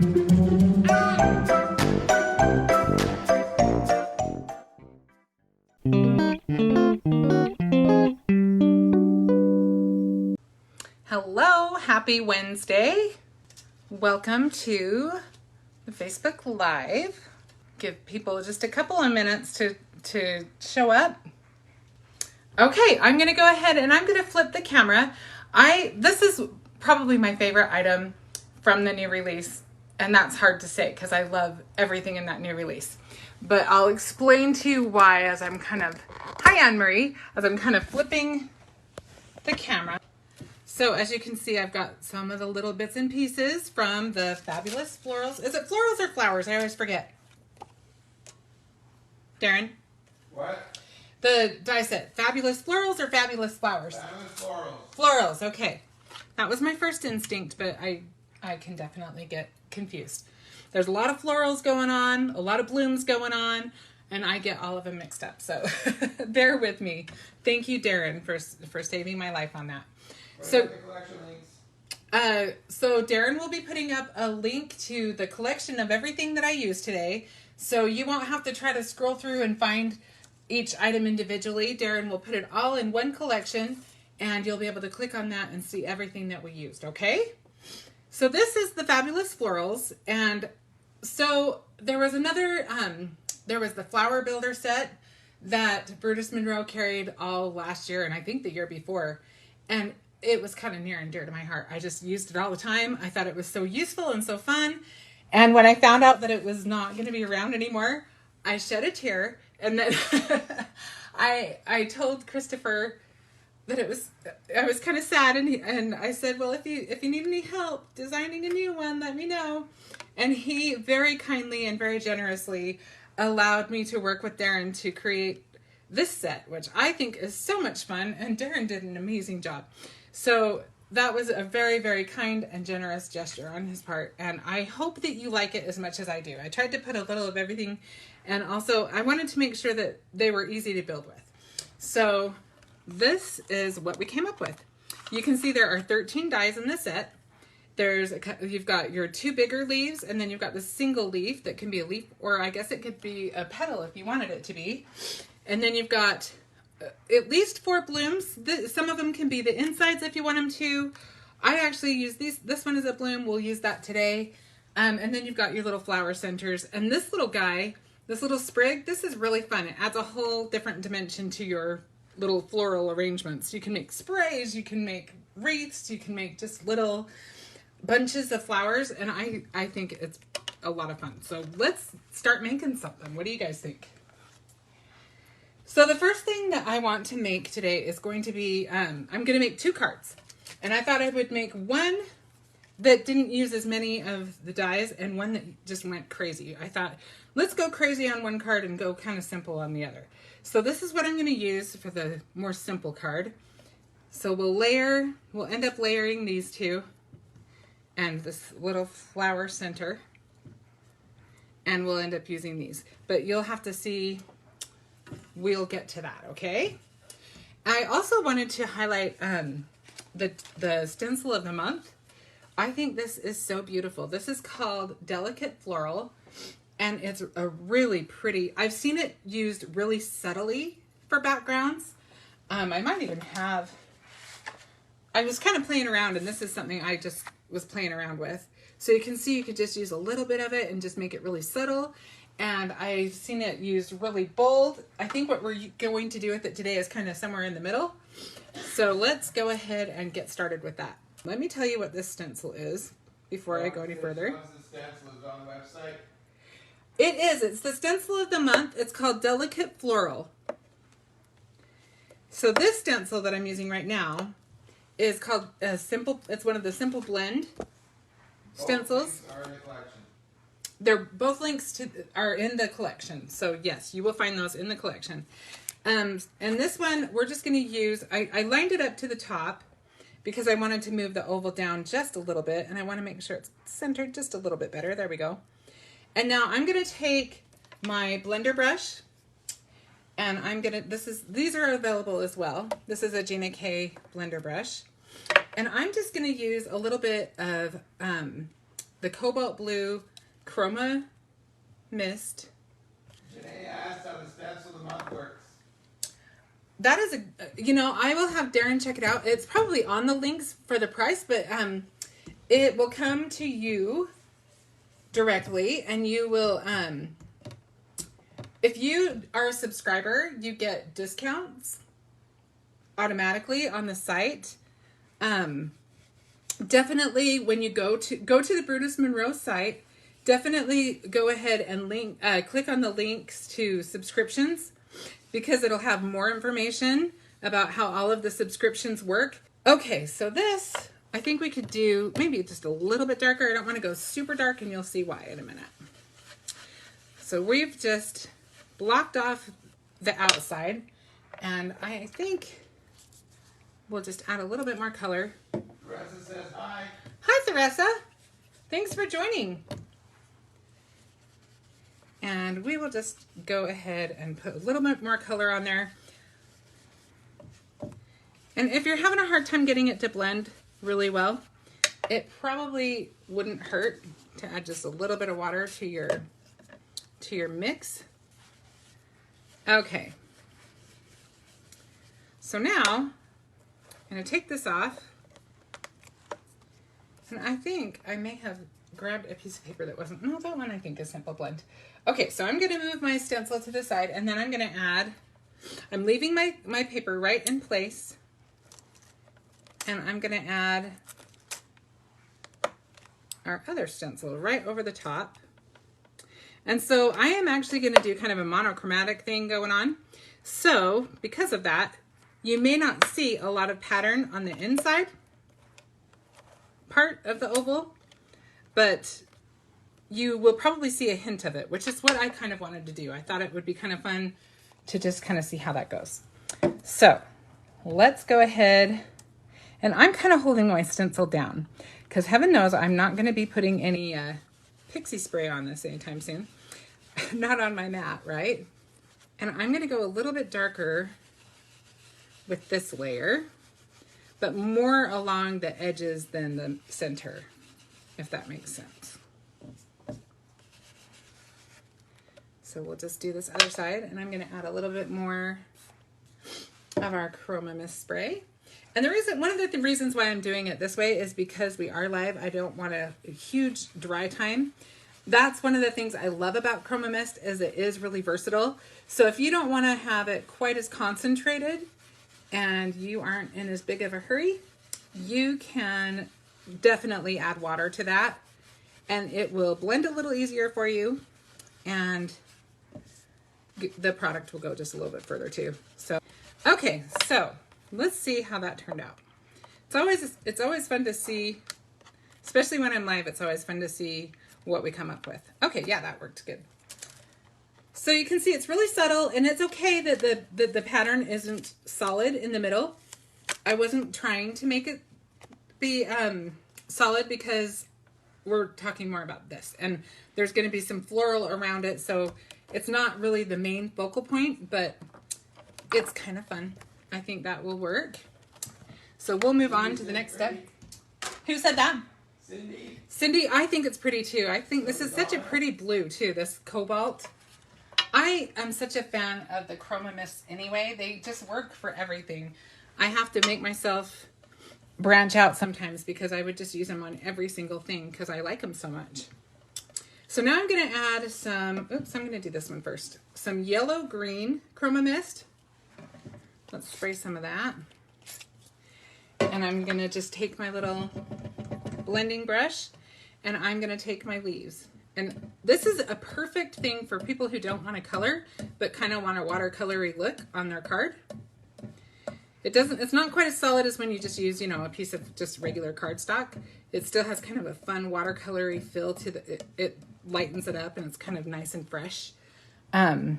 Hello, happy Wednesday. Welcome to the Facebook Live. Give people just a couple of minutes to show up. Okay, I'm gonna go ahead and I'm gonna flip the camera. This is probably my favorite item from the new release, and that's hard to say because I love everything in that new release. But I'll explain to you why as I'm kind of, hi Anne-Marie, as I'm kind of flipping the camera. So as you can see, I've got some of the little bits and pieces from the Fabulous Florals. Is it florals or flowers? I always forget. Darren? What? The die set. Fabulous Florals or Fabulous Flowers? Fabulous Florals. Florals, okay. That was my first instinct, but I can definitely get confused. There's a lot of florals going on, a lot of blooms going on, and I get all of them mixed up. So bear with me. Thank you, Darren, for saving my life on that. So Darren will be putting up a link to the collection of everything that I used today. So you won't have to try to scroll through and find each item individually. Darren will put it all in one collection and you'll be able to click on that and see everything that we used, okay? So this is the Fabulous Florals. And so there was another, there was the Flower Builder set that Brutus Monroe carried all last year and I think the year before. And it was kind of near and dear to my heart. I just used it all the time. I thought it was so useful and so fun. And when I found out that it was not going to be around anymore, I shed a tear. And then I told Christopher that I was kind of sad. And I said, well, if you need any help designing a new one, let me know. And he very kindly and very generously allowed me to work with Darren to create this set, which I think is so much fun. And Darren did an amazing job. So that was a very, very kind and generous gesture on his part. And I hope that you like it as much as I do. I tried to put a little of everything. And also I wanted to make sure that they were easy to build with. So this is what we came up with. You can see there are 13 dies in this set. You've got your two bigger leaves, and then you've got the single leaf that can be a leaf, or I guess it could be a petal if you wanted it to be. And then you've got at least 4 blooms. Some of them can be the insides if you want them to. I actually use these. This one is a bloom. We'll use that today. And then you've got your little flower centers. And this little guy, this little sprig, this is really fun. It adds a whole different dimension to your little floral arrangements. You can make sprays, you can make wreaths, you can make just little bunches of flowers. And I think it's a lot of fun. So let's start making something. What do you guys think? So the first thing that I want to make today is going to be, I'm going to make 2 cards. And I thought I would make one that didn't use as many of the dies and one that just went crazy. I thought, let's go crazy on one card and go kind of simple on the other. So this is what I'm going to use for the more simple card. So we'll end up layering these 2 and this little flower center. And we'll end up using these. But you'll have to see. We'll get to that, okay? I also wanted to highlight the stencil of the month. I think this is so beautiful. This is called Delicate Floral, and it's a really pretty, I've seen it used really subtly for backgrounds. I might even have, I was kind of playing around, and this is something I just was playing around with. So you can see you could just use a little bit of it and just make it really subtle. And I've seen it used really bold. I think what we're going to do with it today is kind of somewhere in the middle. So let's go ahead and get started with that. Let me tell you what this stencil is before I go any further. What's the stencil is on the website? It is. It's the stencil of the month. It's called Delicate Floral. So this stencil that I'm using right now is called it's one of the Simple Blend stencils. Both links are in the collection. They're both links are in the collection. So yes, you will find those in the collection. And this one, we're just going to use, I lined it up to the top because I wanted to move the oval down just a little bit. And I want to make sure it's centered just a little bit better. There we go. And now I'm going to take my blender brush and I'm going to, these are available as well. This is a Gina K blender brush. And I'm just going to use a little bit of the Cobalt Blue Chroma Mist. Janae asked how the stencil of the month works. That is I will have Darren check it out. It's probably on the links for the price, but it will come to you directly, and you will, if you are a subscriber, you get discounts automatically on the site. Definitely when you go to the Brutus Monroe site, definitely go ahead and click on the links to subscriptions, because it'll have more information about how all of the subscriptions work. Okay, so this, I think we could do maybe just a little bit darker. I don't want to go super dark, and you'll see why in a minute. So we've just blocked off the outside, and I think we'll just add a little bit more color. Theresa says hi. Hi, Theresa. Thanks for joining. And we will just go ahead and put a little bit more color on there. And if you're having a hard time getting it to blend really well, it probably wouldn't hurt to add just a little bit of water to your mix. Okay. So now I'm going to take this off. And I think I may have grabbed a piece of paper that wasn't, no, that one I think is Simple Blend. Okay, so I'm going to move my stencil to the side, and then I'm going to add, I'm leaving my paper right in place, and I'm going to add our other stencil right over the top. And so I am actually going to do kind of a monochromatic thing going on. So because of that, you may not see a lot of pattern on the inside part of the oval, but you will probably see a hint of it, which is what I kind of wanted to do. I thought it would be kind of fun to just kind of see how that goes. So let's go ahead, and I'm kind of holding my stencil down because heaven knows I'm not going to be putting any pixie spray on this anytime soon. Not on my mat, right? And I'm going to go a little bit darker with this layer, but more along the edges than the center, if that makes sense. So we'll just do this other side, and I'm going to add a little bit more of our Chroma Mist spray. And the reason, one of the reasons why I'm doing it this way is because we are live. I don't want a huge dry time. That's one of the things I love about Chroma Mist, is it is really versatile. So if you don't want to have it quite as concentrated and you aren't in as big of a hurry, you can definitely add water to that, and it will blend a little easier for you, and the product will go just a little bit further too. So, okay, so let's see how that turned out. It's always fun to see, especially when I'm live, it's always fun to see what we come up with. Okay, yeah, that worked good. So you can see it's really subtle, and it's okay that the pattern isn't solid in the middle. I wasn't trying to make it be solid because we're talking more about this, and there's going to be some floral around it, so it's not really the main focal point, but it's kind of fun. I think that will work. So we'll move on to the next step. Who said that? Cindy. Cindy, I think it's pretty too. I think this is such a pretty blue too, this cobalt. I am such a fan of the Chroma Mist anyway. They just work for everything. I have to make myself branch out sometimes because I would just use them on every single thing because I like them so much. So now I'm going to add some, oops, I'm going to do this one first. Some yellow-green Chroma Mist. Let's spray some of that. And I'm going to just take my little blending brush, and I'm going to take my leaves. And this is a perfect thing for people who don't want to color, but kind of want a watercolory look on their card. It's not quite as solid as when you just use, a piece of just regular cardstock. It still has kind of a fun watercolory feel to it lightens it up, and it's kind of nice and fresh. But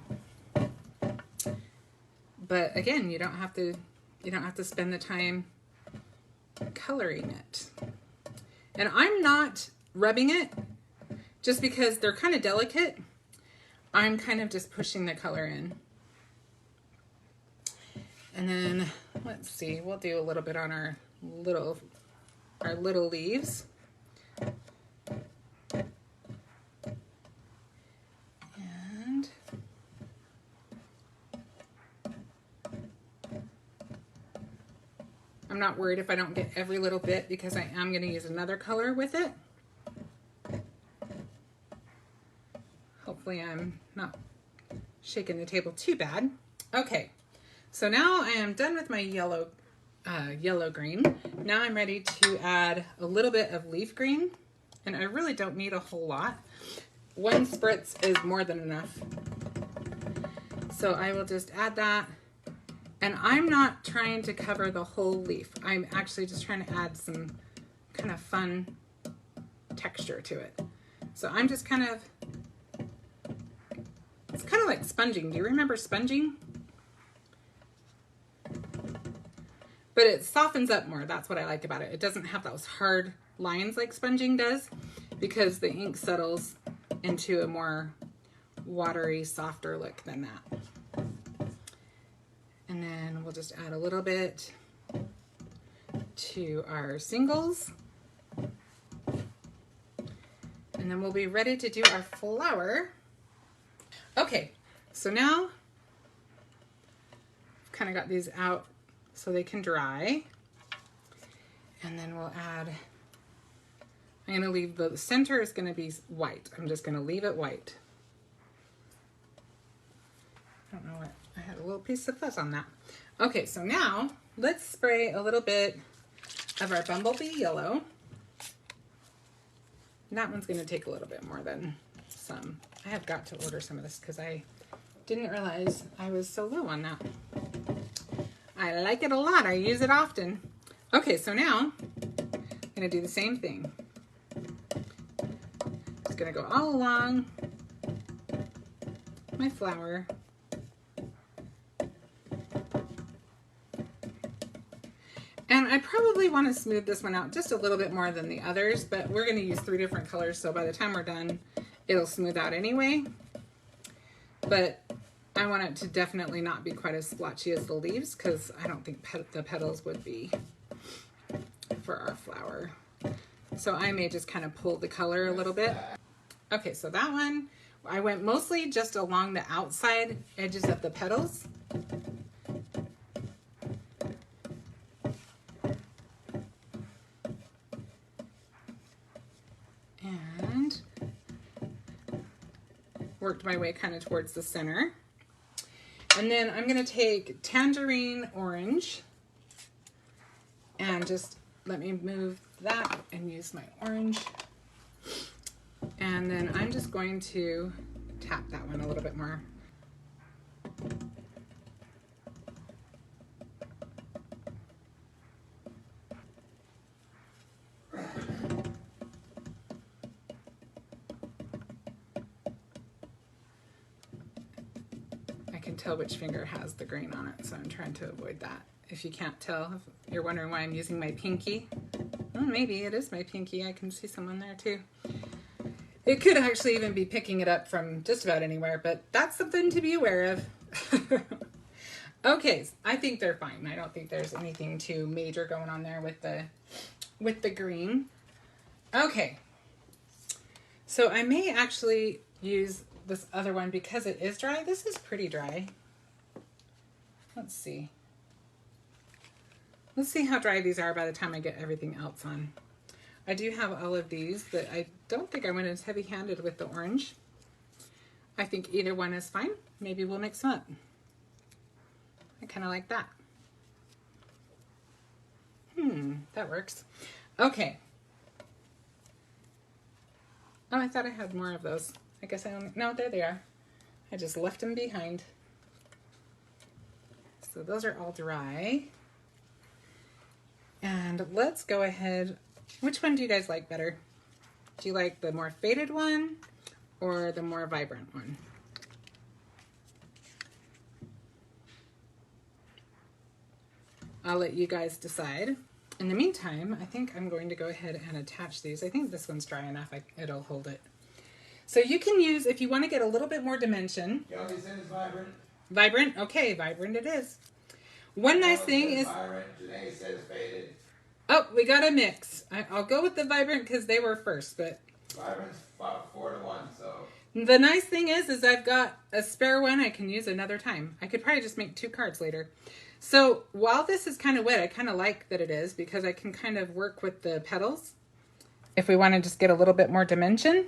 again, you don't have to spend the time coloring it. And I'm not rubbing it just because they're kind of delicate. I'm kind of just pushing the color in. And then let's see, we'll do a little bit on our little leaves. I'm not worried if I don't get every little bit because I am going to use another color with it. Hopefully I'm not shaking the table too bad. Okay, so now I am done with my yellow green. Now I'm ready to add a little bit of leaf green, and I really don't need a whole lot. 1 spritz is more than enough. So I will just add that. And I'm not trying to cover the whole leaf. I'm actually just trying to add some kind of fun texture to it. So I'm just kind of, it's kind of like sponging. Do you remember sponging? But it softens up more. That's what I like about it. It doesn't have those hard lines like sponging does because the ink settles into a more watery, softer look than that. And then we'll just add a little bit to our singles. And then we'll be ready to do our flower. Okay, so now I've kind of got these out so they can dry. And then we'll add, I'm going to leave the center is going to be white. I'm just going to leave it white. I don't know what, I had a little piece of fuzz on that. Okay, so now let's spray a little bit of our bumblebee yellow. That one's going to take a little bit more than some. I have got to order some of this because I didn't realize I was so low on that. I like it a lot. I use it often. Okay, so now I'm going to do the same thing. Just going to go all along my flower. And I probably want to smooth this one out just a little bit more than the others, but we're going to use 3 different colors, so by the time we're done, it'll smooth out anyway. But I want it to definitely not be quite as splotchy as the leaves, because I don't think the petals would be for our flower. So I may just kind of pull the color a little bit. Okay, so that one, I went mostly just along the outside edges of the petals. And worked my way kind of towards the center. And then I'm going to take tangerine orange and just let me move that and use my orange. And then I'm just going to tap that one a little bit more. I can tell which finger has the green on it, so I'm trying to avoid that. If you can't tell, if you're wondering why I'm using my pinky, well, maybe it is my pinky. I can see someone there too. It could actually even be picking it up from just about anywhere, but that's something to be aware of. Okay, I think they're fine. I don't think there's anything too major going on there with the green. Okay, so I may actually use this other one because it is dry. This is pretty dry. Let's see. Let's see how dry these are by the time I get everything else on. I do have all of these, but I don't think I went as heavy-handed with the orange. I think either one is fine. Maybe we'll mix them up. I kind of like that. That works. Okay. Oh, I thought I had more of those. I guess I only, no, there they are. I just left them behind. So those are all dry. And let's go ahead. Which one do you guys like better? Do you like the more faded one or the more vibrant one? I'll let you guys decide. In the meantime, I think I'm going to go ahead and attach these. I think this one's dry enough. It'll hold it. So you can use, if you want to get a little bit more dimension. Kelly said it's vibrant. Vibrant? Okay, vibrant it is. One nice thing is... Vibrant. Janae said it's faded. Oh, we got a mix. I'll go with the vibrant because they were first, but... Vibrant's 4-1, so... The nice thing is I've got a spare one I can use another time. I could probably just make 2 cards later. So while this is kind of wet, I kind of like that it is because I can kind of work with the petals. If we want to just get a little bit more dimension.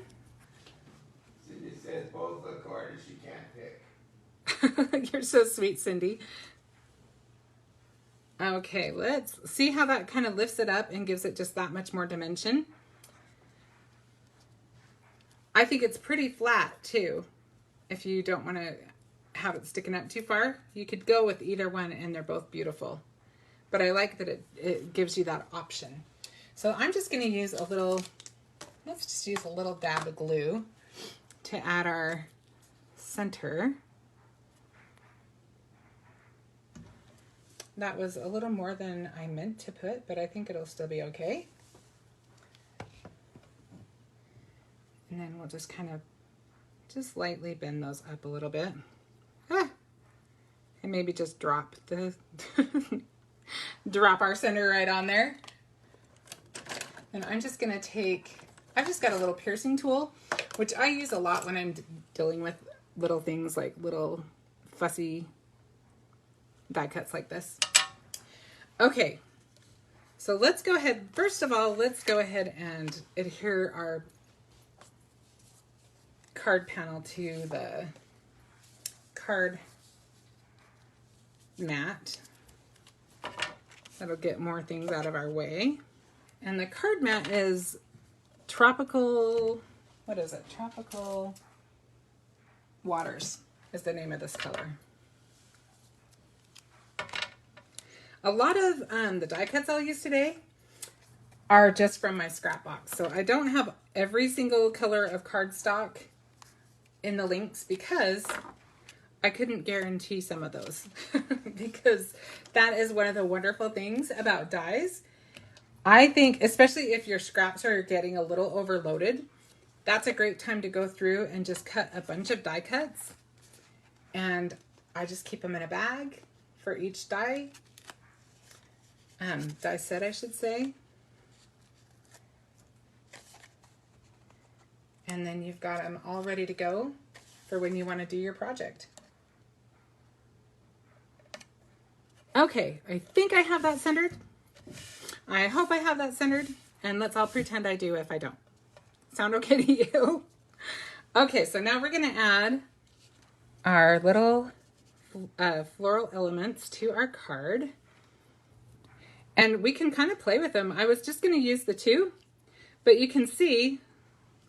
Cindy says both look gorgeous. She can't pick. You're so sweet, Cindy. Okay, let's see how that kind of lifts it up and gives it just that much more dimension. I think it's pretty flat too. If you don't want to have it sticking up too far, you could go with either one and they're both beautiful. But I like that it gives you that option. So I'm just going to use a little, let's just use a little dab of glue to add our center. That was a little more than I meant to put, but I think it'll still be okay. And then we'll just kind of just lightly bend those up a little bit. And maybe just drop the drop our center right on there. And I'm just gonna take, I've just got a little piercing tool, which I use a lot when I'm dealing with little things like little fussy die cuts like this. Okay, so let's go ahead, first of all, let's go ahead and adhere our card panel to the card mat. That'll get more things out of our way. And the card mat is Tropical, what is it? Tropical Waters is the name of this color. A lot of the die cuts I'll use today are just from my scrap box. So I don't have every single color of cardstock in the links because I couldn't guarantee some of those because that is one of the wonderful things about dies. I think, especially if your scraps are getting a little overloaded, that's a great time to go through and just cut a bunch of die cuts. And I just keep them in a bag for each die set, I should say. And then you've got them all ready to go for when you want to do your project. Okay, I think I have that centered. I hope I have that centered, and let's all pretend I do if I don't. Sound okay to you? Okay, so now we're going to add our little floral elements to our card. And we can kind of play with them. I was just going to use the two, but you can see,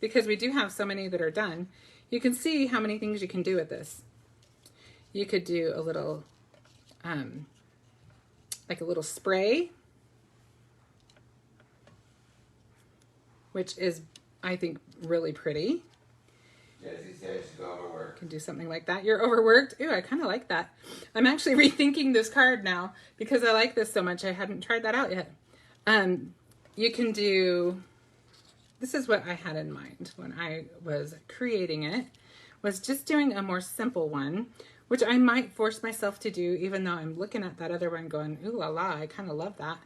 because we do have so many that are done, you can see how many things you can do with this. You could do a little, like a little spray, which is, I think, really pretty. Jessie says she's overworked. Can do something like that. You're overworked? Ooh, I kind of like that. I'm actually rethinking this card now because I like this so much. I hadn't tried that out yet. You can do, this is what I had in mind when I was creating it, was just doing a more simple one, which I might force myself to do even though I'm looking at that other one going, ooh la la, I kind of love that.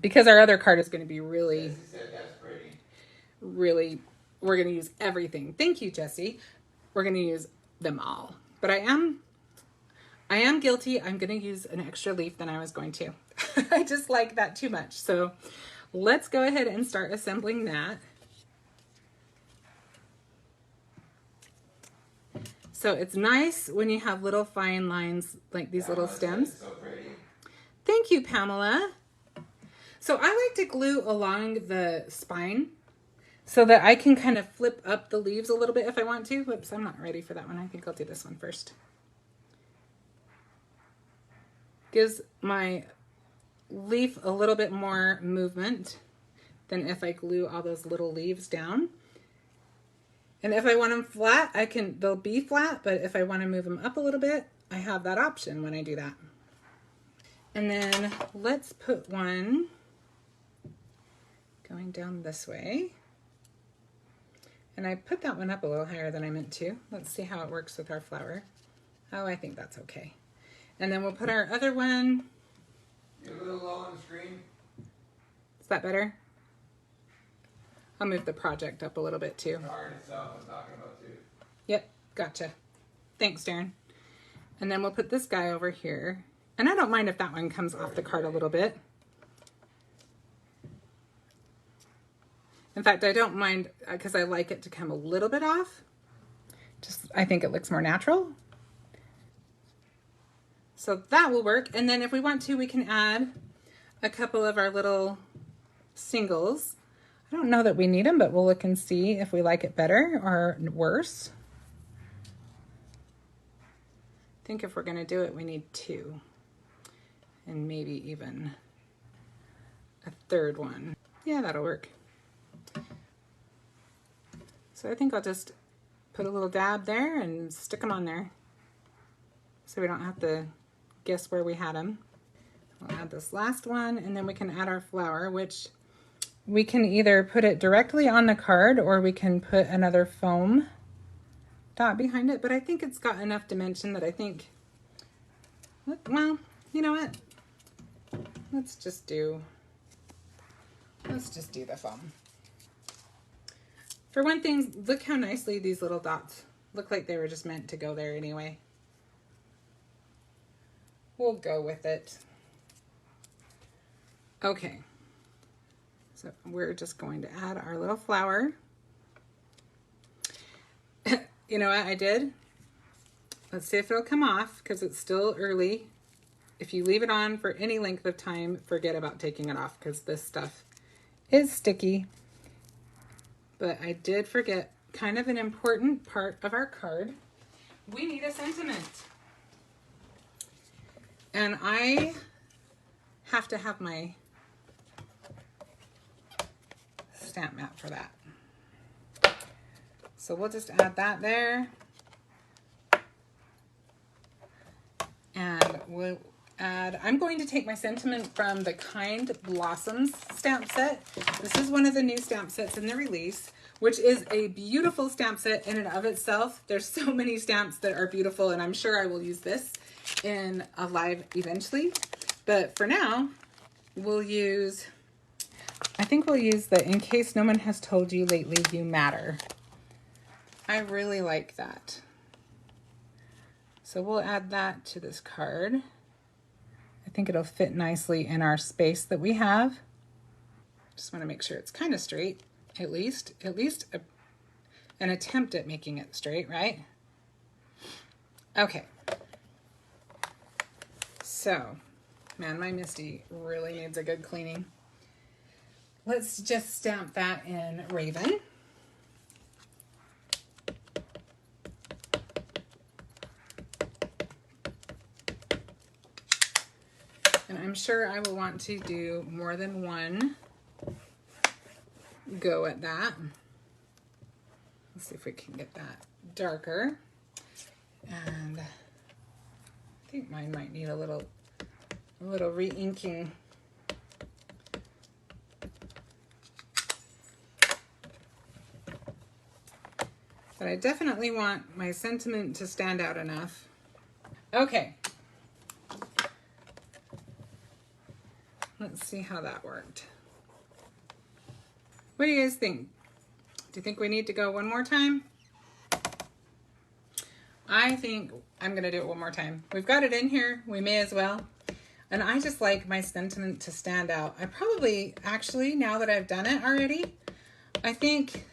Because our other card is going to be really, Jessie said that's pretty. really, we're going to use everything. Thank you, Jessie. We're going to use them all. But I am guilty. I'm going to use an extra leaf than I was going to. I just like that too much. So let's go ahead and start assembling that. So it's nice when you have little fine lines like these little stems. So pretty. Thank you, Pamela. So I like to glue along the spine so that I can kind of flip up the leaves a little bit if I want to. Whoops, I'm not ready for that one. I think I'll do this one first. Gives my leaf a little bit more movement than if I glue all those little leaves down. And if I want them flat, they'll be flat, but if I want to move them up a little bit, I have that option when I do that. And then let's put one going down this way. And I put that one up a little higher than I meant to. Let's see how it works with our flower. Oh, I think that's okay. And then we'll put our other one. You're a little low on the screen. Is that better? I'll move the project up a little bit too. The card itself I'm talking about too. Yep, gotcha. Thanks, Darren. And then we'll put this guy over here. And I don't mind if that one comes off the card a little bit. In fact, I don't mind because I like it to come a little bit off. Just, I think it looks more natural. So that will work. And then if we want to, we can add a couple of our little singles. I don't know that we need them, but we'll look and see if we like it better or worse. I think if we're going to do it, we need 2. And maybe even a 3rd one. Yeah, that'll work. So I think I'll just put a little dab there and stick them on there so we don't have to guess where we had them. We'll add this last one, and then we can add our flower, which we can either put it directly on the card or we can put another foam dot behind it, but I think it's got enough dimension that I think, well, you know what? Let's just do the foam. For one thing, look how nicely these little dots look like they were just meant to go there anyway. We'll go with it. Okay. So we're just going to add our little flower. You know what I did? Let's see if it'll come off because it's still early. If you leave it on for any length of time, forget about taking it off because this stuff is sticky. But I did forget kind of an important part of our card. We need a sentiment. And I have to have my stamp mat for that. So we'll just add that there. And we'll add, I'm going to take my sentiment from the Kind Blossoms stamp set. This is one of the new stamp sets in the release, which is a beautiful stamp set in and of itself. There's so many stamps that are beautiful, and I'm sure I will use this in a live eventually. But for now, we'll use, I think we'll use the In Case No One Has Told You Lately, You Matter. I really like that. So we'll add that to this card. I think it'll fit nicely in our space that we have. Just want to make sure it's kind of straight, at least an attempt at making it straight, right? Okay. So, man, my Misty really needs a good cleaning. Let's just stamp that in Raven. And I'm sure I will want to do more than one go at that. Let's see if we can get that darker. And I think mine might need a little re-inking. But I definitely want my sentiment to stand out enough. Okay. Let's see how that worked. What do you guys think? Do you think we need to go one more time? I think I'm going to do it one more time. We've got it in here. We may as well. And I just like my sentiment to stand out. I probably, actually, now that I've done it already, I think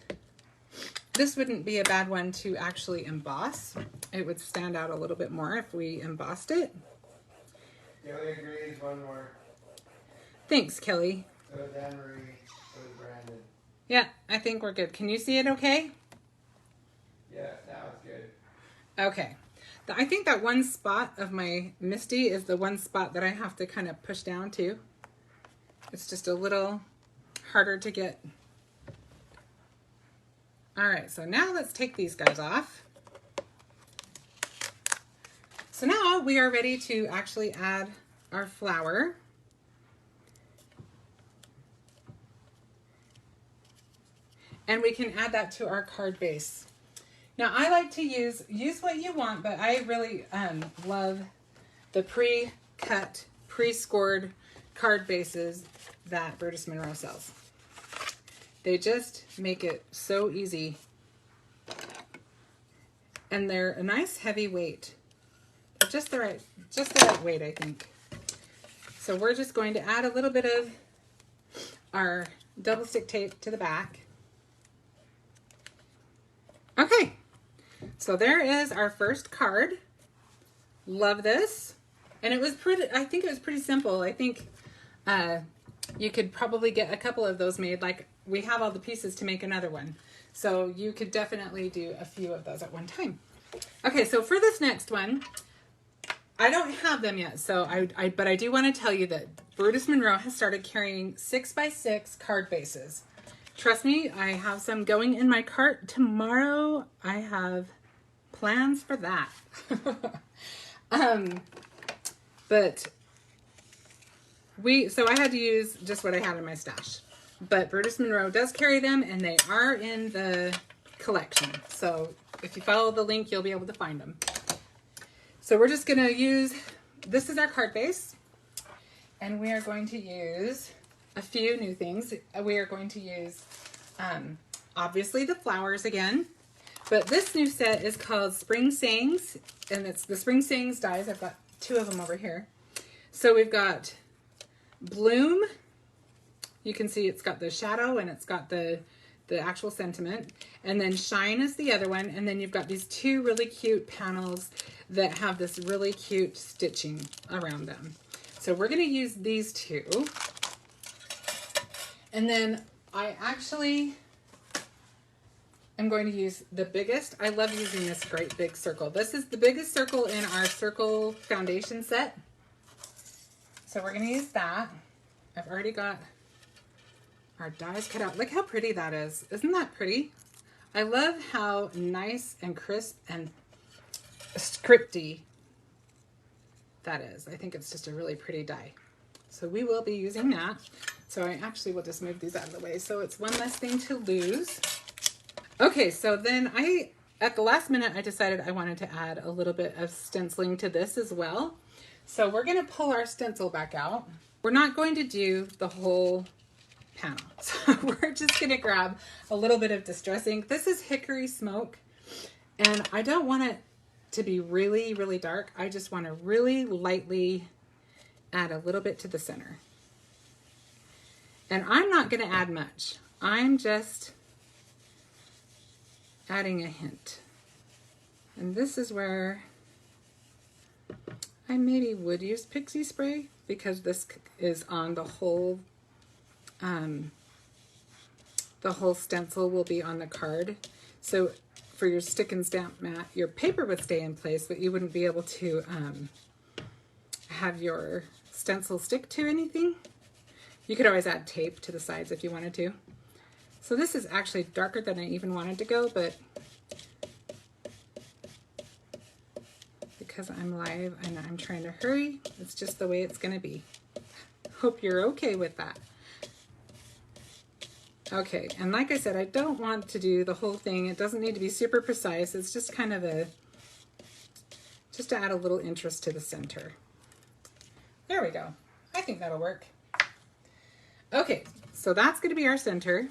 this wouldn't be a bad one to actually emboss. It would stand out a little bit more if we embossed it. Kelly agrees, one more. Thanks, Kelly. So is Anne-Marie, so is Brandon. Yeah, I think we're good. Can you see it okay? Yeah, now it's good. Okay. I think that one spot of my Misty is the one spot that I have to kind of push down to. It's just a little harder to get. All right, so now let's take these guys off. So now we are ready to actually add our flower. And we can add that to our card base. Now I like to use what you want, but I really love the pre-cut, pre-scored card bases that Brutus Monroe sells. They just make it so easy. And they're a nice heavy weight. Just the right weight, I think. So we're just going to add a little bit of our double stick tape to the back. Okay, so there is our first card. Love this. And it was pretty, I think it was pretty simple. I think you could probably get a couple of those made. Like, we have all the pieces to make another one. So you could definitely do a few of those at one time. Okay, so for this next one, I don't have them yet, so but I do want to tell you that Brutus Monroe has started carrying 6x6 card bases. Trust me, I have some going in my cart tomorrow. I have plans for that. So I had to use just what I had in my stash. But Brutus Monroe does carry them, and they are in the collection. So if you follow the link, you'll be able to find them. So we're just going to use, this is our card base, and we are going to use a few new things. We are going to use, obviously, the flowers again, but this new set is called Spring Sayings, and it's the Spring Sayings dies. I've got 2 of them over here. So we've got Bloom. You can see it's got the shadow and it's got the actual sentiment. And then Shine is the other one. And then you've got these 2 really cute panels that have this really cute stitching around them. So we're going to use these 2. And then I actually am going to use the biggest. I love using this great big circle. This is the biggest circle in our circle foundation set. So we're going to use that. I've already got our dies cut out. Look how pretty that is. Isn't that pretty? I love how nice and crisp and scripty that is. I think it's just a really pretty die. So we will be using that. So I actually will just move these out of the way so it's one less thing to lose. Okay, so then at the last minute, I decided I wanted to add a little bit of stenciling to this as well. So we're going to pull our stencil back out. We're not going to do the whole panel. So we're just going to grab a little bit of Distress ink. This is Hickory Smoke, and I don't want it to be really, really dark. I just want to really lightly add a little bit to the center. And I'm not going to add much. I'm just adding a hint. And this is where I maybe would use pixie spray, because this is on the whole stencil will be on the card. So for your stick and stamp mat, your paper would stay in place, but you wouldn't be able to have your stencil stick to anything. You could always add tape to the sides if you wanted to. So this is actually darker than I even wanted to go, but because I'm live and I'm trying to hurry, it's just the way it's going to be. Hope you're okay with that. Okay, and like I said, I don't want to do the whole thing. It doesn't need to be super precise. It's just kind of just to add a little interest to the center. There we go. I think that'll work. Okay, so that's going to be our center.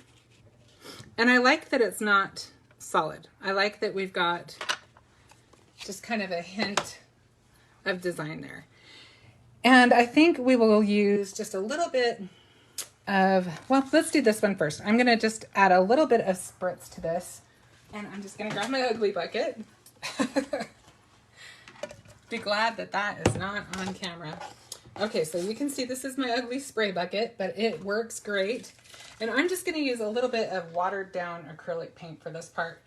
And I like that it's not solid. I like that we've got just kind of a hint of design there. And I think we will use just a little bit of, well, let's do this one first. I'm going to just add a little bit of spritz to this. And I'm just going to grab my ugly bucket. Be glad that that is not on camera. Okay, so you can see this is my ugly spray bucket, but it works great. And I'm just going to use a little bit of watered down acrylic paint for this part.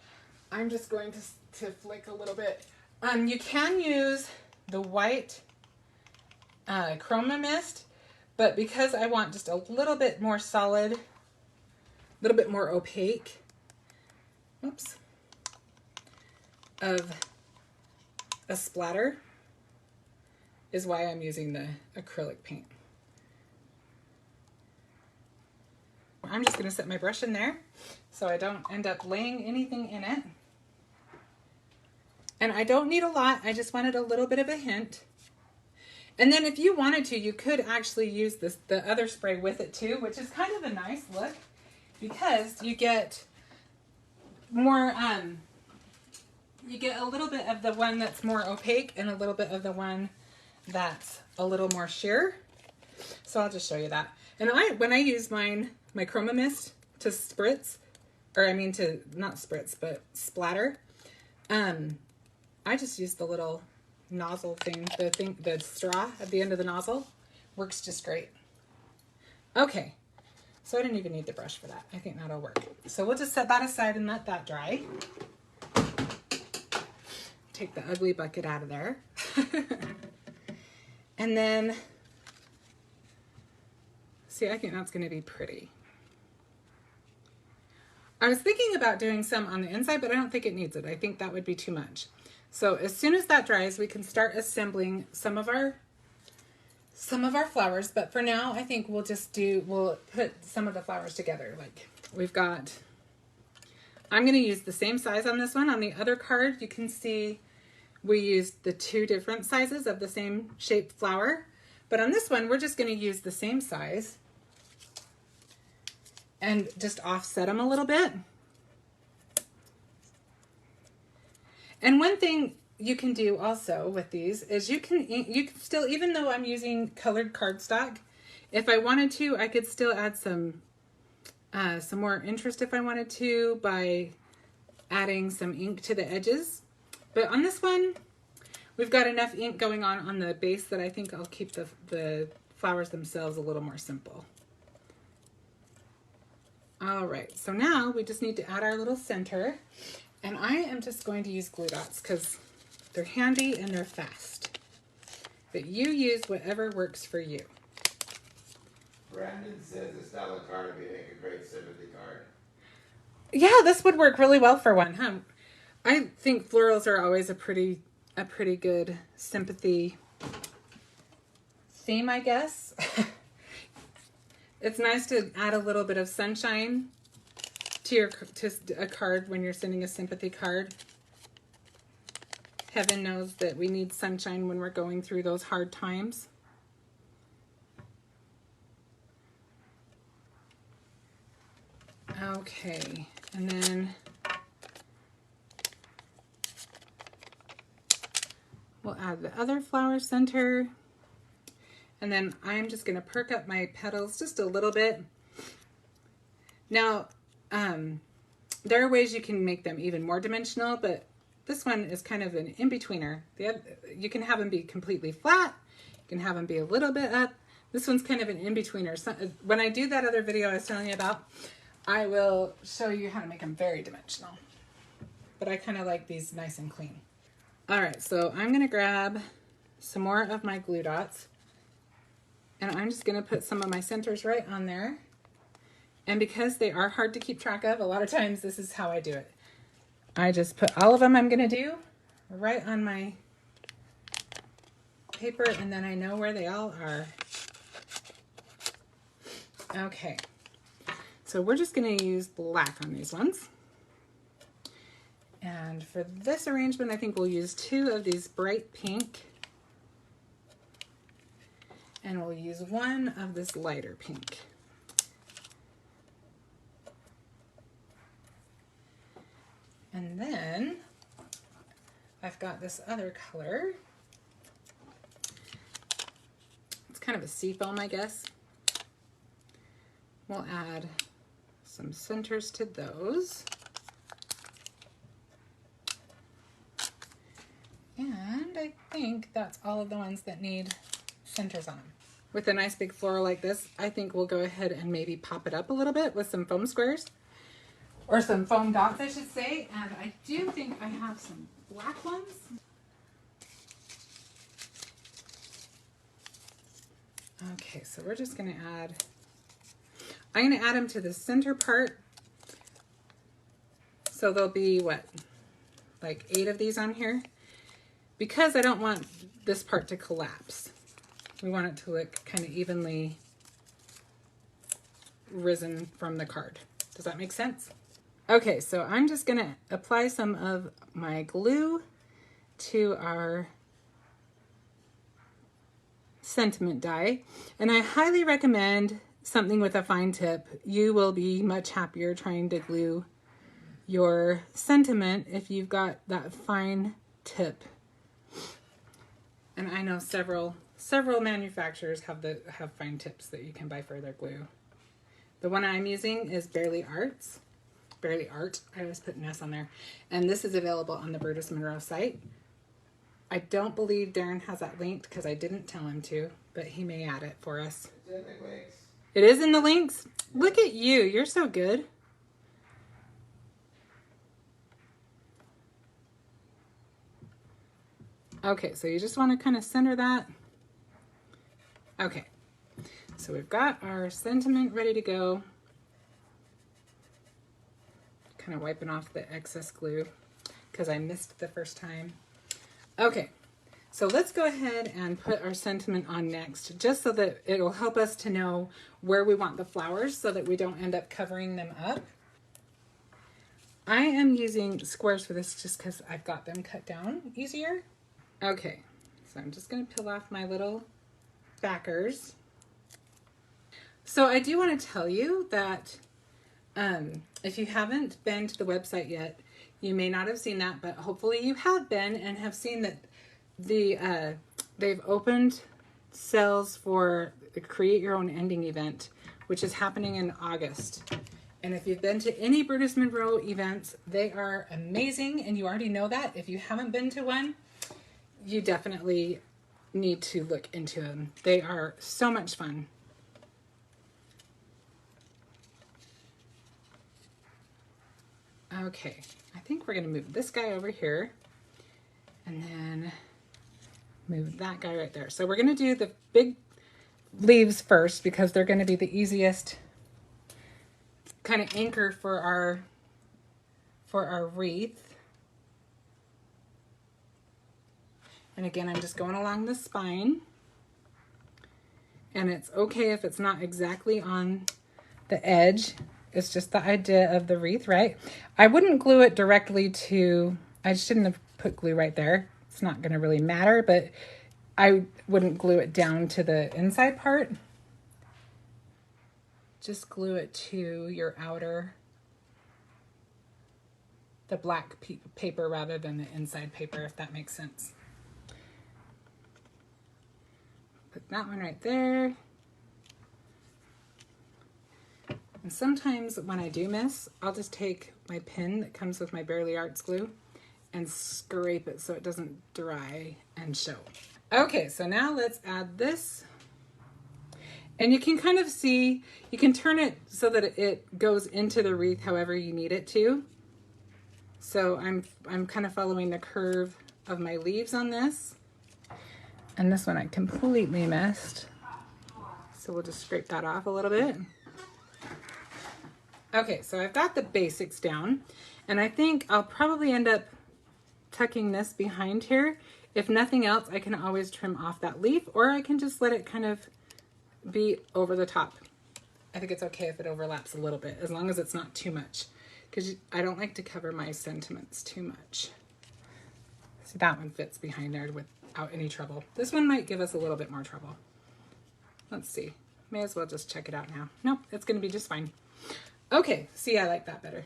I'm just going to flick a little bit. You can use the white chroma mist, but because I want just a little bit more solid, a little bit more opaque, oops, of a splatter, is why I'm using the acrylic paint. I'm just going to set my brush in there so I don't end up laying anything in it. And I don't need a lot, I just wanted a little bit of a hint. And then if you wanted to, you could actually use the other spray with it too, which is kind of a nice look because you get more, you get a little bit of the one that's more opaque and a little bit of the one that's a little more sheer. So I'll just show you that. And when I use mine, my Chroma Mist to spritz, or I mean to, not spritz, but splatter, I just use the little nozzle thing, the straw at the end of the nozzle. Works just great. Okay, so I didn't even need the brush for that. I think that'll work. So we'll just set that aside and let that dry. Take the ugly bucket out of there. And then, see, I think that's going to be pretty. I was thinking about doing some on the inside, but I don't think it needs it. I think that would be too much. So as soon as that dries, we can start assembling some of our flowers. But for now, I think we'll put some of the flowers together. Like we've got, I'm going to use the same size on this one. On the other card, you can see we used the 2 different sizes of the same shaped flower. But on this one, we're just going to use the same size and just offset them a little bit. And one thing you can do also with these is you can still, even though I'm using colored cardstock, if I wanted to, I could still add some more interest if I wanted to by adding some ink to the edges. But on this one, we've got enough ink going on the base that I think I'll keep the flowers themselves a little more simple. All right, so now we just need to add our little center. And I am just going to use glue dots because they're handy and they're fast. But you use whatever works for you. Brandon says a Stella card would make a great sympathy card. Yeah, this would work really well for one, huh? I think florals are always a pretty good sympathy theme, I guess. It's nice to add a little bit of sunshine to a card when you're sending a sympathy card. Heaven knows that we need sunshine when we're going through those hard times. Okay, and then we'll add the other flower center. And then I'm just gonna perk up my petals just a little bit. Now, there are ways you can make them even more dimensional, but this one is kind of an in-betweener. You can have them be completely flat. You can have them be a little bit up. This one's kind of an in-betweener. So when I do that other video I was telling you about, I will show you how to make them very dimensional. But I kind of like these nice and clean. All right, so I'm gonna grab some more of my glue dots, and I'm just gonna put some of my centers right on there. And because they are hard to keep track of, a lot of times this is how I do it. I just put all of them I'm gonna do right on my paper, and then I know where they all are. Okay, so we're just gonna use black on these ones. And for this arrangement, I think we'll use 2 of these bright pink, and we'll use 1 of this lighter pink. And then I've got this other color. It's kind of a seafoam, I guess. We'll add some centers to those. And I think that's all of the ones that need centers on them. With a nice big floral like this, I think we'll go ahead and maybe pop it up a little bit with some foam squares. Or some foam dots, I should say. And I do think I have some black ones. Okay, so we're just gonna add, I'm gonna add them to the center part. So there'll be, what, like 8 of these on here? Because I don't want this part to collapse. We want it to look kind of evenly risen from the card. Does that make sense? Okay, so I'm just gonna apply some of my glue to our sentiment die. And I highly recommend something with a fine tip. You will be much happier trying to glue your sentiment if you've got that fine tip. And I know several several manufacturers have fine tips that you can buy for their glue. The one I'm using is Barely Art. I always put an S on there. And this is available on the Brutus Monroe site. I don't believe Darren has that linked because I didn't tell him to, but he may add it for us. It's in the links. It is in the links? Look at you. You're so good. Okay, so you just want to kind of center that. Okay, so we've got our sentiment ready to go. Kind of wiping off the excess glue because I missed the first time. Okay, so let's go ahead and put our sentiment on next, just so that it'll help us to know where we want the flowers so that we don't end up covering them up. I am using squares for this just because I've got them cut down easier. Okay, so I'm just going to peel off my little backers. So I do want to tell you that if you haven't been to the website yet, you may not have seen that, but hopefully you have been and have seen that they've opened cells for the Create Your Own Ending event, which is happening in August. And if you've been to any Brutus Monroe events, they are amazing, and you already know that. If you haven't been to one, you definitely need to look into them. They are so much fun. Okay, I think we're going to move this guy over here and then move that guy right there. So we're going to do the big leaves first because they're going to be the easiest kind of anchor for our wreath. And again, I'm just going along the spine. And it's okay if it's not exactly on the edge. It's just the idea of the wreath, right? I wouldn't glue it directly to, I shouldn't have put glue right there. It's not going to really matter, but I wouldn't glue it down to the inside part. Just glue it to your outer, the black paper rather than the inside paper, if that makes sense. Put that one right there. And sometimes when I do miss, I'll just take my pin that comes with my Barely Arts glue and scrape it so it doesn't dry and show. Okay, so now let's add this. And you can kind of see, you can turn it so that it goes into the wreath however you need it to. So I'm kind of following the curve of my leaves on this. And this one I completely missed. So we'll just scrape that off a little bit. Okay, so I've got the basics down, and I think I'll probably end up tucking this behind here. If nothing else, I can always trim off that leaf, or I can just let it kind of be over the top. I think it's okay if it overlaps a little bit, as long as it's not too much, because I don't like to cover my sentiments too much. So that one fits behind there without any trouble. This one might give us a little bit more trouble. Let's see. May as well just check it out now. Nope, it's going to be just fine. Okay, see, I like that better.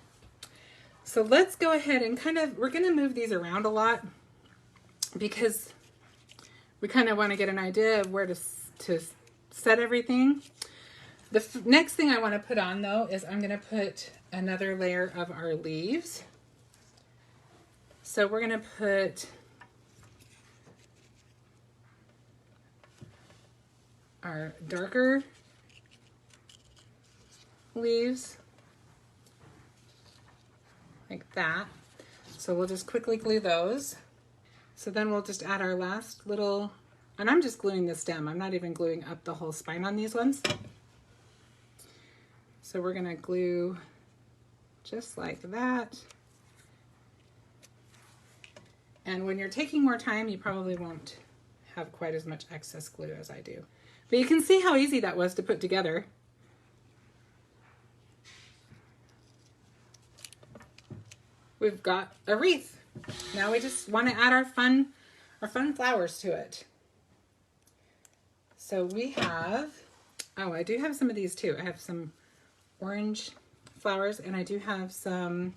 So let's go ahead and we're going to move these around a lot because we kind of want to get an idea of where to set everything. The next thing I want to put on, though, is I'm going to put another layer of our leaves. So we're going to put our darker leaves like that. So we'll just quickly glue those. So then we'll just add our last little, and I'm just gluing the stem. I'm not even gluing up the whole spine on these ones. So we're going to glue just like that. And when you're taking more time, you probably won't have quite as much excess glue as I do. But you can see how easy that was to put together. We've got a wreath. Now we just want to add our fun flowers to it. So we have, oh, I do have some of these too. I have some orange flowers, and I do have some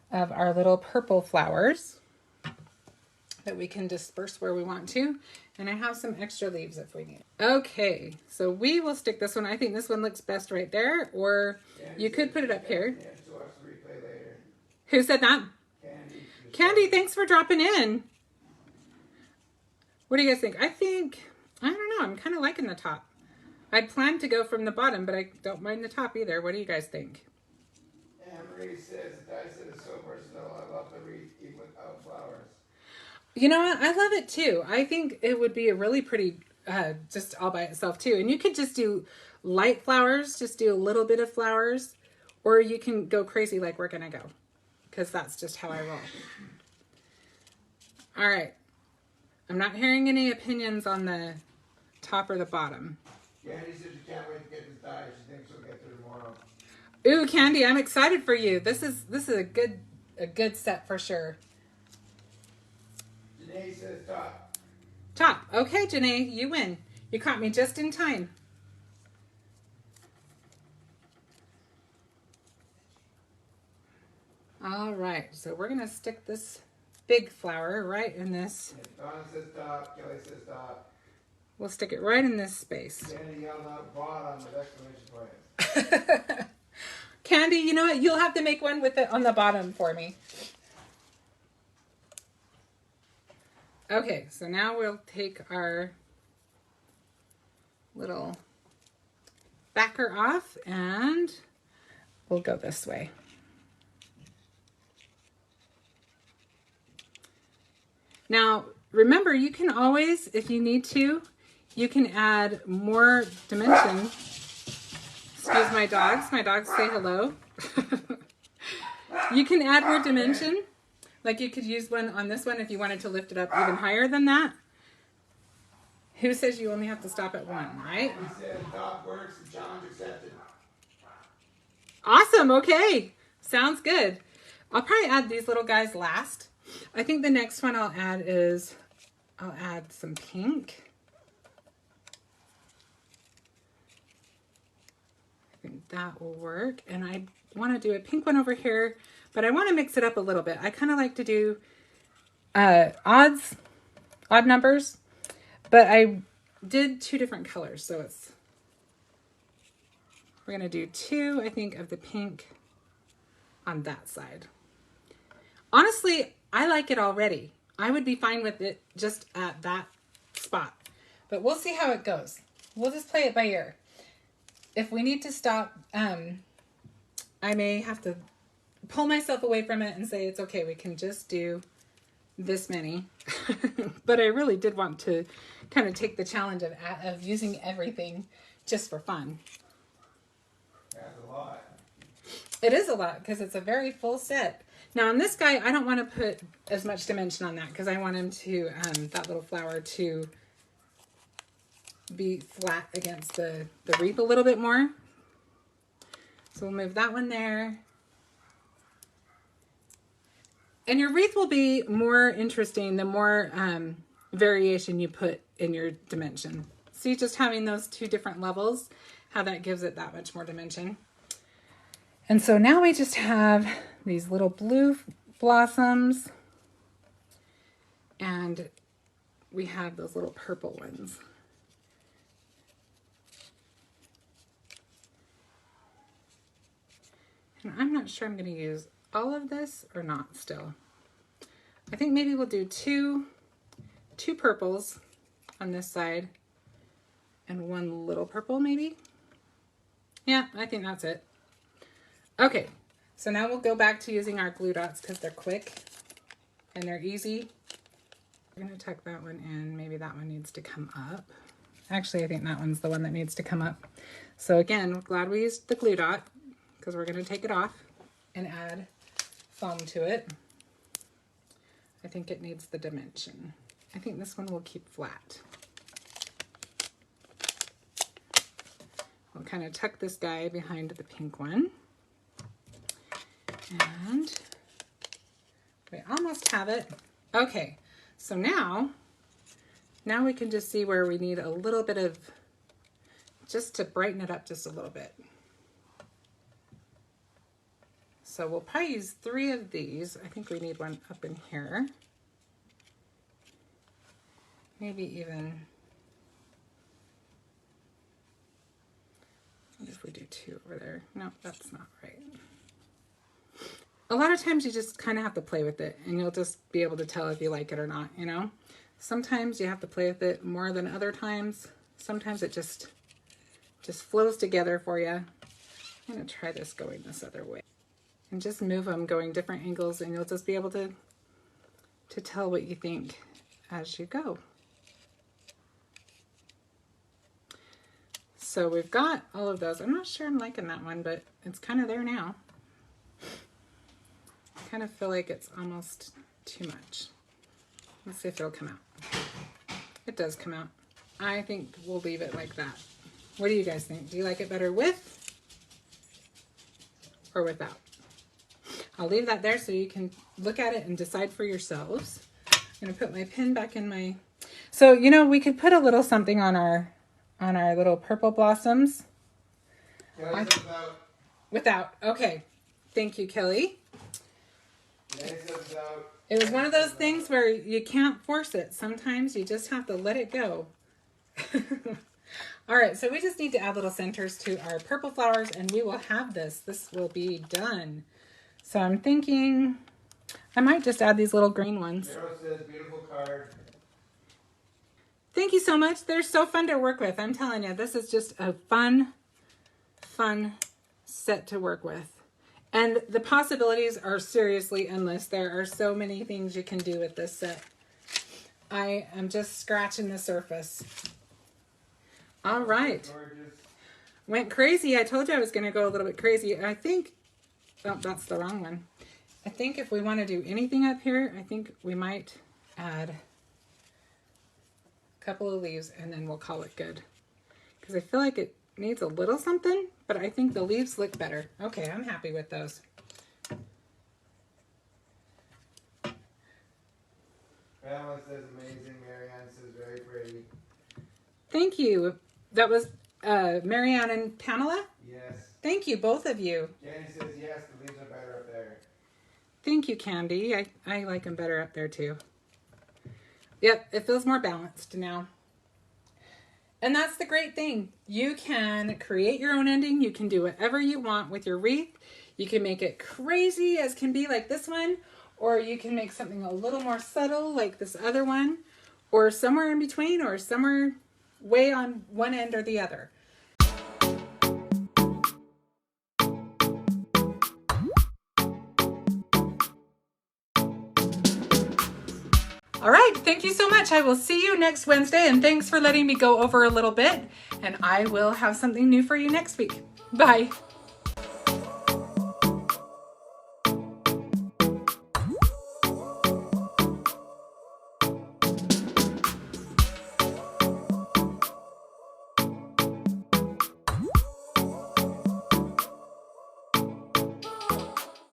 of our little purple flowers. that we can disperse where we want to. And I have some extra leaves if we need. Okay, so we will stick this one. I think this one looks best right there, or you could put it up here. Yeah, to watch the replay later. Who said that? Candy. Candy, thanks for dropping in. What do you guys think? I don't know, I'm kind of liking the top. I'd planned to go from the bottom, but I don't mind the top either. What do you guys think? Anne-Marie says, the die set is so versatile. I love the wreath even without flowers. You know what? I love it too. I think it would be a really pretty, just all by itself too. And you could just do light flowers, just do a little bit of flowers, or you can go crazy like we're going to go, because that's just how I roll. All right. I'm not hearing any opinions on the top or the bottom. Candy says she can't wait to get this die. She thinks she'll get through tomorrow. Ooh, Candy, I'm excited for you. This is a good set for sure. Janae says top. Top. Okay, Janae, you win. You caught me just in time. All right, so we're going to stick this big flower right in this. Donna says top. Kelly says top. We'll stick it right in this space. Candy yelled out bottom with exclamation points. Candy, you know what? You'll have to make one with it on the bottom for me. Okay, so now we'll take our little backer off and we'll go this way. Now, remember, you can always, if you need to, you can add more dimension. Excuse my dogs. My dogs say hello. You can add more dimension. Like you could use one on this one if you wanted to lift it up even higher than that. Who says you only have to stop at one, right? He said top works and challenge accepted. Awesome. Okay. Sounds good. I'll probably add these little guys last. I think the next one I'll add some pink. I think that will work. And I want to do a pink one over here, but I want to mix it up a little bit. I kind of like to do odd numbers, but I did two different colors. So we're going to do two, I think, of the pink on that side. Honestly, I like it already. I would be fine with it just at that spot, but we'll see how it goes. We'll just play it by ear. If we need to stop, I may have to pull myself away from it and say, it's okay, we can just do this many. But I really did want to kind of take the challenge of using everything just for fun. That's a lot. It is a lot because it's a very full set. Now on this guy, I don't want to put as much dimension on that because I want him to, that little flower to be flat against the wreath a little bit more. So we'll move that one there. And your wreath will be more interesting the more variation you put in your dimension. See, just having those two different levels, how that gives it that much more dimension. And so now we just have these little blue blossoms and we have those little purple ones. And I'm not sure I'm going to use all of this or not still. I think maybe we'll do two purples on this side and one little purple maybe. Yeah, I think that's it. Okay, so now we'll go back to using our glue dots because they're quick and they're easy. We're going to tuck that one in. Maybe that one needs to come up. Actually, I think that one's the one that needs to come up. So again, we're glad we used the glue dot because we're going to take it off and add foam to it. I think it needs the dimension. I think this one will keep flat. We'll kind of tuck this guy behind the pink one. And we almost have it. Okay, so now we can just see where we need a little bit of, just to brighten it up just a little bit. So we'll probably use 3 of these. I think we need one up in here. maybe even, what if we do 2 over there? No, that's not right. A lot of times you just kind of have to play with it and you'll just be able to tell if you like it or not, you know? Sometimes you have to play with it more than other times. Sometimes it just flows together for you. I'm going to try this going this other way. And just move them going different angles and you'll just be able to tell what you think as you go. So we've got all of those. I'm not sure I'm liking that one, but it's kind of there now. I kind of feel like it's almost too much. Let's see if it'll come out. It does come out. I think we'll leave it like that. What do you guys think? Do you like it better with or without? I'll leave that there so you can look at it and decide for yourselves. I'm going to put my pin back in my... So, you know, we could put a little something on our little purple blossoms. Without. Okay. Thank you, Kelly. It was one of those things where you can't force it. Sometimes you just have to let it go. All right, so we just need to add little centers to our purple flowers and we will have this. This will be done. So I'm thinking I might just add these little green ones. Carol says, beautiful card. Thank you so much. They're so fun to work with. I'm telling you, this is just a fun set to work with. And the possibilities are seriously endless. There are so many things you can do with this set. I am just scratching the surface. All right. Went crazy. I told you I was going to go a little bit crazy. I think, oh, that's the wrong one. I think if we want to do anything up here, I think we might add a couple of leaves and then we'll call it good. Because I feel like it needs a little something, but I think the leaves look better. Okay, I'm happy with those. Pamela says amazing. Marianne says very pretty. Thank you. That was Marianne and Pamela? Yes. Thank you, both of you. Candy says yes, the leaves are better up there. Thank you, Candy. I like them better up there too. Yep, it feels more balanced now. And that's the great thing. You can create your own ending. You can do whatever you want with your wreath. You can make it crazy as can be like this one, or you can make something a little more subtle like this other one, or somewhere in between, or somewhere way on one end or the other. All right, thank you so much. I will see you next Wednesday, and thanks for letting me go over a little bit, and I will have something new for you next week. Bye.